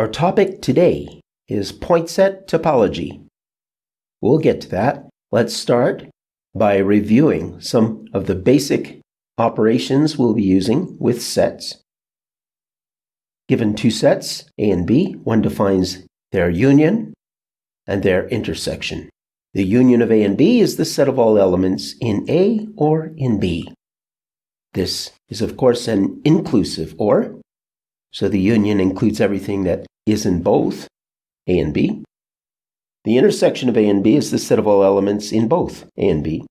Our topic today is point set topology. We'll get to that. Let's start by reviewing some of the basic operations we'll be using with sets. Given two sets, A and B, one defines their union and their intersection. The union of A and B is the set of all elements in A or in B. This is, of course, an inclusive OR, so the union includes everything that is in both A and B. The intersection of A and B is the set of all elements in both A and B.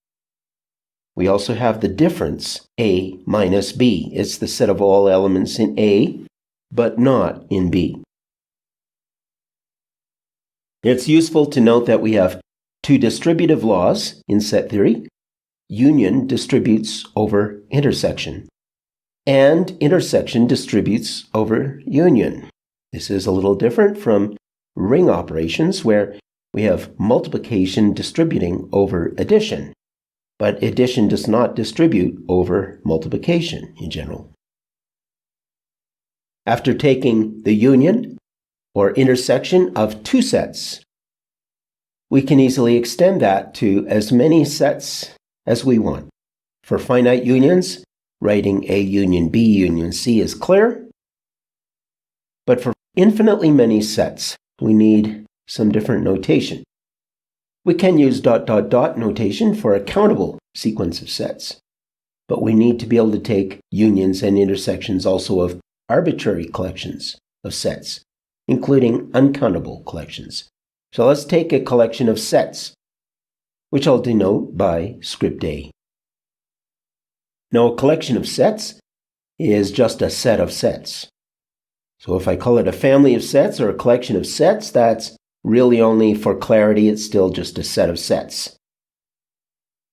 We also have the difference, A minus B. It's the set of all elements in A, but not in B. It's useful to note that we have two distributive laws in set theory. Union distributes over intersection, and intersection distributes over union. This is a little different from ring operations where we have multiplication distributing over addition, but addition does not distribute over multiplication in general. After taking the union or intersection of two sets, we can easily extend that to as many sets as we want. For finite unions, writing A union B union C is clear, but for infinitely many sets, we need some different notation. We can use ... notation for a countable sequence of sets, but we need to be able to take unions and intersections also of arbitrary collections of sets, including uncountable collections. So let's take a collection of sets, which I'll denote by script A. Now, a collection of sets is just a set of sets. So if I call it a family of sets or a collection of sets, that's really only for clarity, it's still just a set of sets.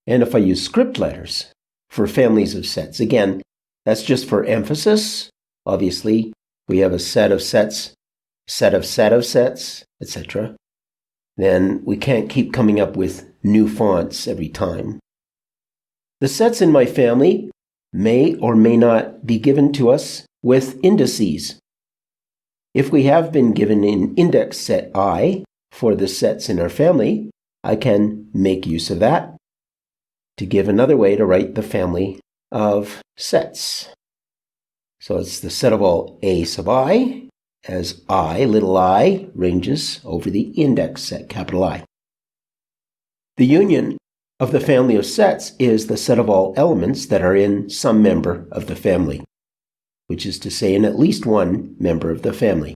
And if I use script letters for families of sets, again, that's just for emphasis. Obviously, we have a set of sets, set of sets, etc. Then we can't keep coming up with new fonts every time. The sets in my family may or may not be given to us with indices. If we have been given an index set I for the sets in our family, I can make use of that to give another way to write the family of sets. So it's the set of all A sub I, as I, little I, ranges over the index set, capital I. The union of the family of sets is the set of all elements that are in some member of the family, which is to say in at least one member of the family.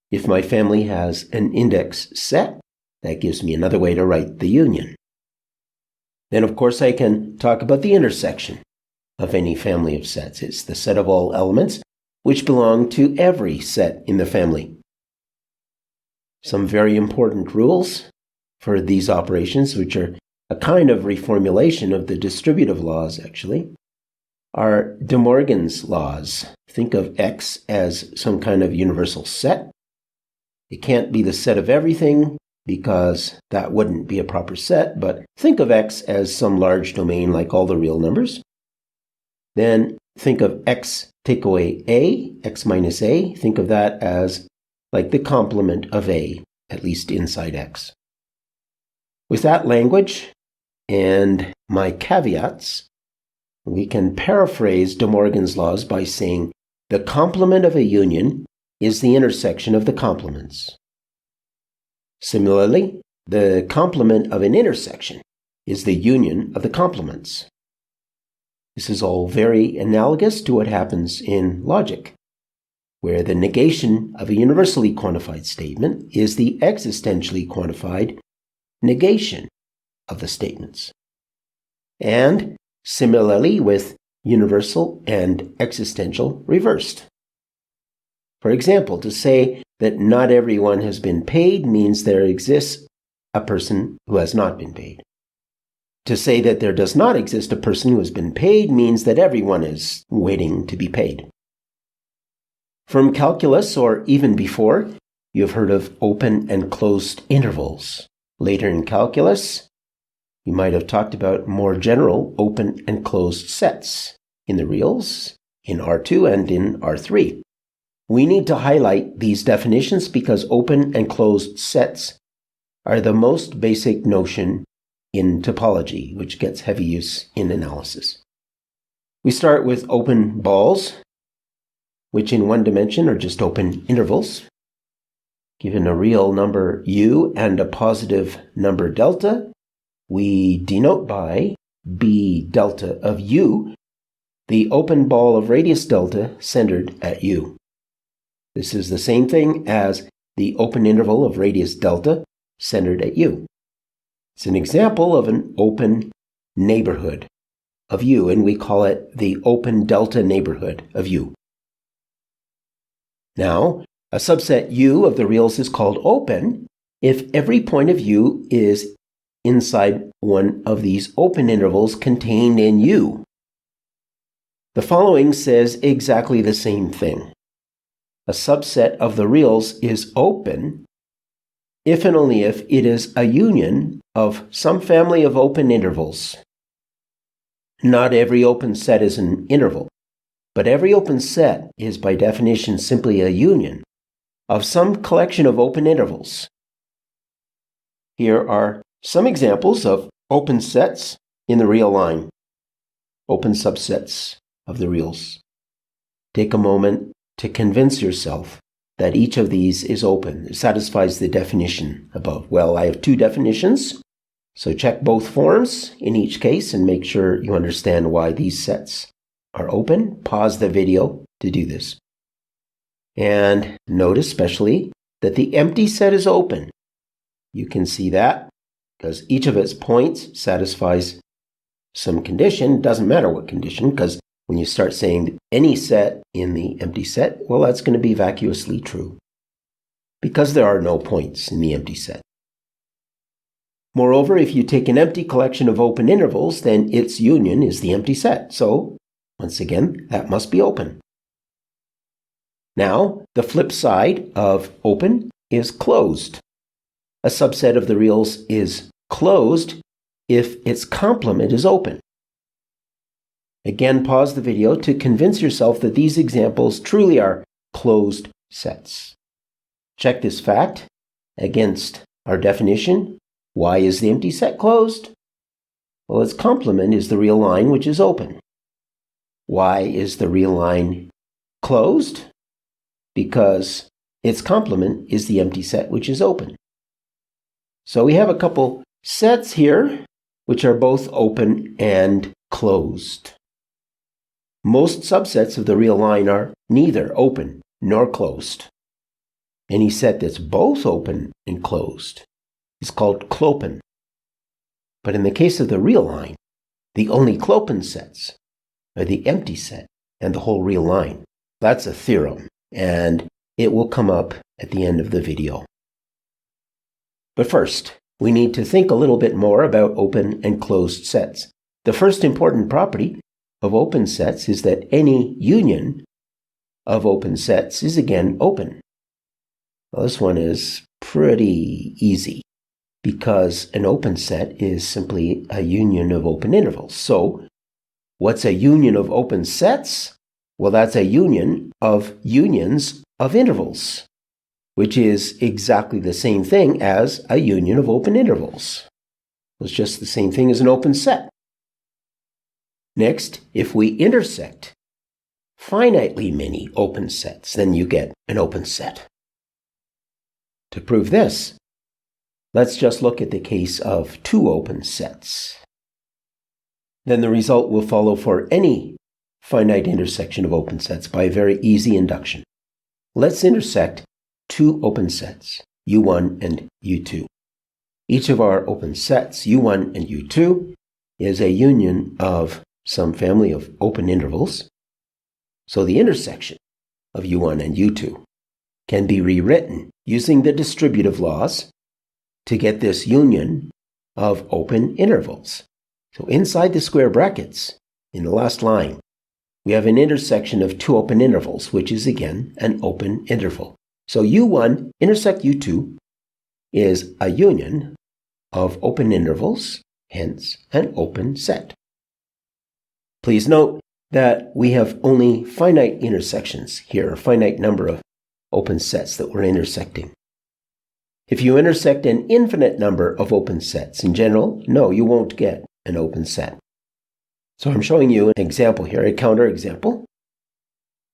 If my family has an index set, that gives me another way to write the union. Then, of course, I can talk about the intersection of any family of sets. It's the set of all elements which belong to every set in the family. Some very important rules for these operations, which are a kind of reformulation of the distributive laws, actually, are De Morgan's laws. Think of X as some kind of universal set. It can't be the set of everything because that wouldn't be a proper set, but think of X as some large domain like all the real numbers. Then think of X, take away A, X minus A. Think of that as like the complement of A, at least inside X. With that language and my caveats, we can paraphrase De Morgan's laws by saying the complement of a union is the intersection of the complements. Similarly, the complement of an intersection is the union of the complements. This is all very analogous to what happens in logic, where the negation of a universally quantified statement is the existentially quantified negation of the statements. And similarly with universal and existential reversed. For example, to say that not everyone has been paid means there exists a person who has not been paid. To say that there does not exist a person who has been paid means that everyone is waiting to be paid. From calculus, or even before, you have heard of open and closed intervals. Later in calculus, you might have talked about more general open and closed sets in the reals, in R2 and in R3. We need to highlight these definitions because open and closed sets are the most basic notion in topology, which gets heavy use in analysis. We start with open balls, which in one dimension are just open intervals. Given a real number u and a positive number delta, we denote by b delta of u the open ball of radius delta centered at u. This is the same thing as the open interval of radius delta centered at u. It's an example of an open neighborhood of u, and we call it the open delta neighborhood of u. Now, a subset u of the reals is called open if every point of u is inside one of these open intervals contained in u. The following says exactly the same thing. A subset of the reals is open if and only if it is a union of some family of open intervals. Not every open set is an interval, but every open set is by definition simply a union of some collection of open intervals. Here are some examples of open sets in the real line, open subsets of the reals. Take a moment to convince yourself that each of these is open. It satisfies the definition above. Well, I have two definitions, so check both forms in each case and make sure you understand why these sets are open. Pause the video to do this. And note especially that the empty set is open. You can see that because each of its points satisfies some condition. Doesn't matter what condition, because when you start saying any set in the empty set, well, that's going to be vacuously true because there are no points in the empty set. Moreover, if you take an empty collection of open intervals, then its union is the empty set. So, once again, that must be open. Now, the flip side of open is closed. A subset of the reals is closed if its complement is open. Again, pause the video to convince yourself that these examples truly are closed sets. Check this fact against our definition. Why is the empty set closed? Well, its complement is the real line, which is open. Why is the real line closed? Because its complement is the empty set, which is open. So we have a couple sets here, which are both open and closed. Most subsets of the real line are neither open nor closed. Any set that's both open and closed is called clopen. But in the case of the real line, the only clopen sets are the empty set and the whole real line. That's a theorem, and it will come up at the end of the video. But first, we need to think a little bit more about open and closed sets. The first important property of open sets is that any union of open sets is again open. Well, this one is pretty easy because an open set is simply a union of open intervals. So, what's a union of open sets? Well, that's a union of unions of intervals, which is exactly the same thing as a union of open intervals. It's just the same thing as an open set. Next, if we intersect finitely many open sets, then you get an open set. To prove this, let's just look at the case of two open sets. Then the result will follow for any finite intersection of open sets by a very easy induction. Let's intersect two open sets, U1 and U2. Each of our open sets, U1 and U2, is a union of some family of open intervals. So the intersection of U1 and U2 can be rewritten using the distributive laws to get this union of open intervals. So inside the square brackets, in the last line, we have an intersection of two open intervals, which is again an open interval. So U1 intersect U2 is a union of open intervals, hence an open set. Please note that we have only finite intersections here, a finite number of open sets that we're intersecting. If you intersect an infinite number of open sets in general, no, you won't get an open set. So I'm showing you an example here, a counterexample.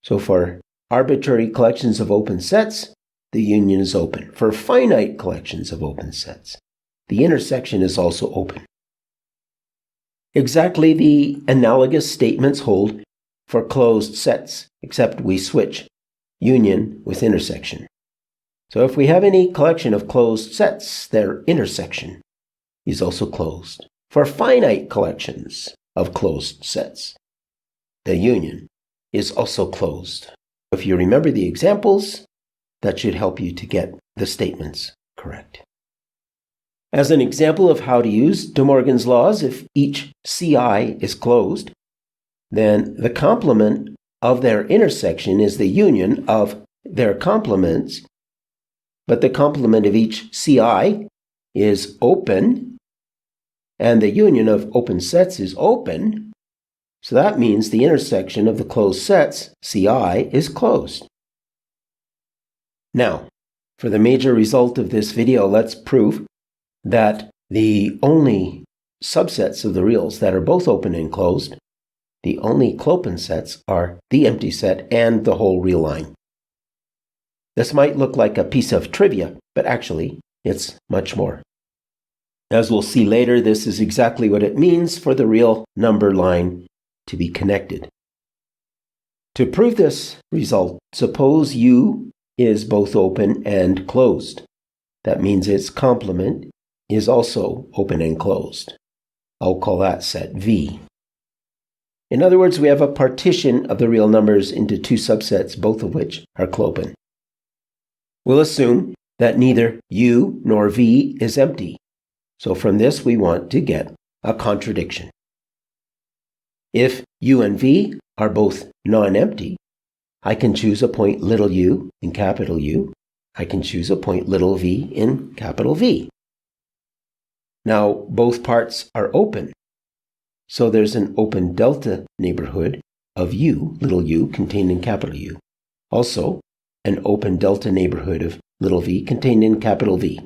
So for arbitrary collections of open sets, the union is open. For finite collections of open sets, the intersection is also open. Exactly the analogous statements hold for closed sets, except we switch union with intersection. So if we have any collection of closed sets, their intersection is also closed. For finite collections of closed sets, the union is also closed. If you remember the examples, that should help you to get the statements correct. As an example of how to use De Morgan's laws, if each CI is closed, then the complement of their intersection is the union of their complements, but the complement of each CI is open, and the union of open sets is open, so that means the intersection of the closed sets, CI, is closed. Now, for the major result of this video, let's prove that the only subsets of the reals that are both open and closed, the only clopen sets are the empty set and the whole real line. This might look like a piece of trivia, but actually, it's much more. As we'll see later, this is exactly what it means for the real number line to be connected. To prove this result, suppose U is both open and closed. That means its complement is also open and closed. I'll call that set V. In other words, we have a partition of the real numbers into two subsets, both of which are clopen. We'll assume that neither U nor V is empty. So from this, we want to get a contradiction. If U and V are both non-empty, I can choose a point little u in capital U. I can choose a point little v in capital V. Now, both parts are open. So there's an open delta neighborhood of U, little u, contained in capital U. Also, an open delta neighborhood of little v contained in capital V.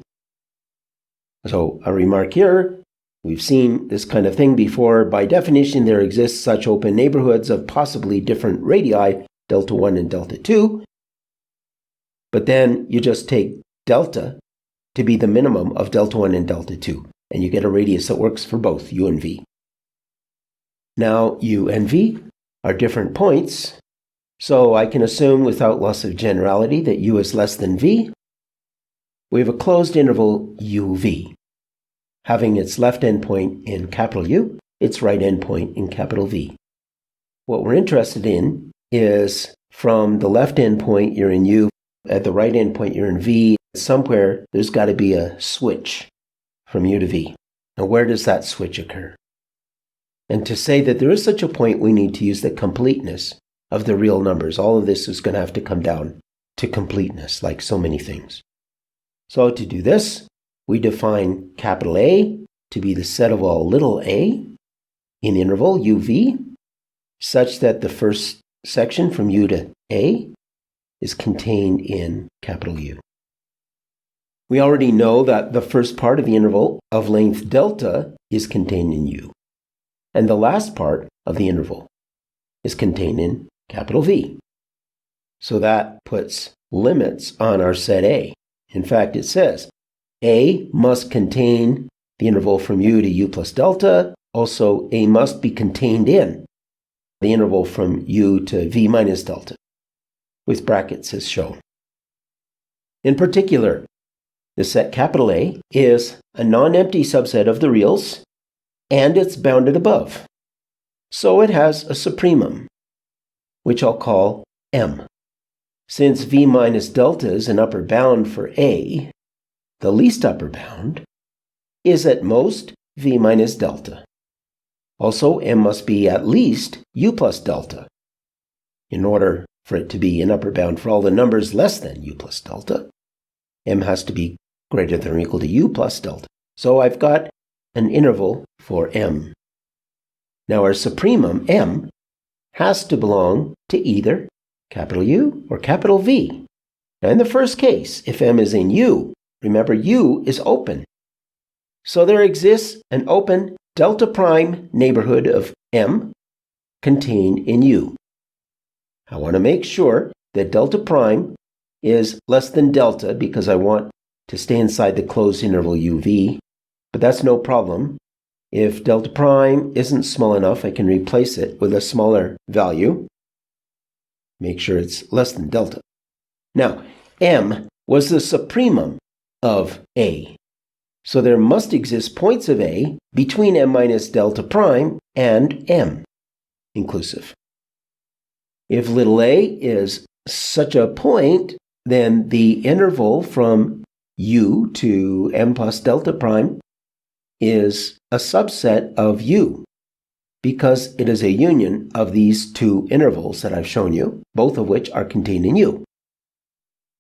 So a remark here, we've seen this kind of thing before. By definition, there exist such open neighborhoods of possibly different radii, delta 1 and delta 2. But then you just take delta to be the minimum of delta 1 and delta 2, and you get a radius that works for both U and V. Now, U and V are different points, so I can assume without loss of generality that U is less than V. We have a closed interval UV, having its left endpoint in capital U, its right endpoint in capital V. What we're interested in is from the left endpoint you're in U, at the right endpoint you're in V, somewhere there's got to be a switch from U to V. Now where does that switch occur? And to say that there is such a point, we need to use the completeness of the real numbers. All of this is going to have to come down to completeness, like so many things. So to do this, we define capital A to be the set of all little a in interval UV, such that the first section from U to A is contained in capital U. We already know that the first part of the interval of length delta is contained in U, and the last part of the interval is contained in capital V. So that puts limits on our set A. In fact, it says A must contain the interval from U to U plus delta. Also, A must be contained in the interval from U to V minus delta, with brackets as shown. In particular, the set capital A is a non-empty subset of the reals, and it's bounded above. So it has a supremum, which I'll call M. Since V minus delta is an upper bound for A, the least upper bound is at most V minus delta. Also, M must be at least U plus delta. In order for it to be an upper bound for all the numbers less than U plus delta, M has to be greater than or equal to U plus delta. So I've got an interval for M. Now our supremum, M, has to belong to either capital U or capital V. Now, in the first case, if M is in U, remember U is open. So there exists an open delta prime neighborhood of M contained in U. I want to make sure that delta prime is less than delta because I want to stay inside the closed interval UV, but that's no problem. If delta prime isn't small enough, I can replace it with a smaller value. Make sure it's less than delta. Now, M was the supremum of A. So there must exist points of A between M minus delta prime and M, inclusive. If little a is such a point, then the interval from U to M plus delta prime is a subset of U, because it is a union of these two intervals that I've shown you, both of which are contained in U.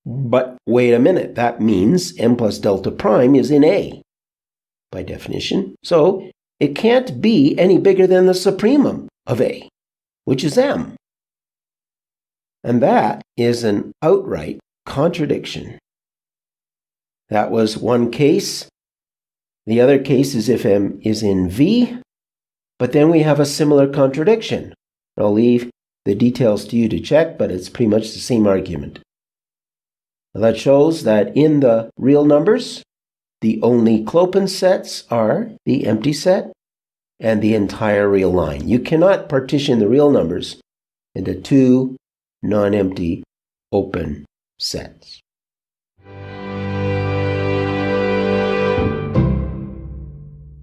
But wait a minute, that means M plus delta prime is in A, by definition. So it can't be any bigger than the supremum of A, which is M. And that is an outright contradiction. That was one case. The other case is if M is in V, but then we have a similar contradiction. I'll leave the details to you to check, but it's pretty much the same argument. That shows that in the real numbers, the only clopin sets are the empty set and the entire real line. You cannot partition the real numbers into two non-empty open sets.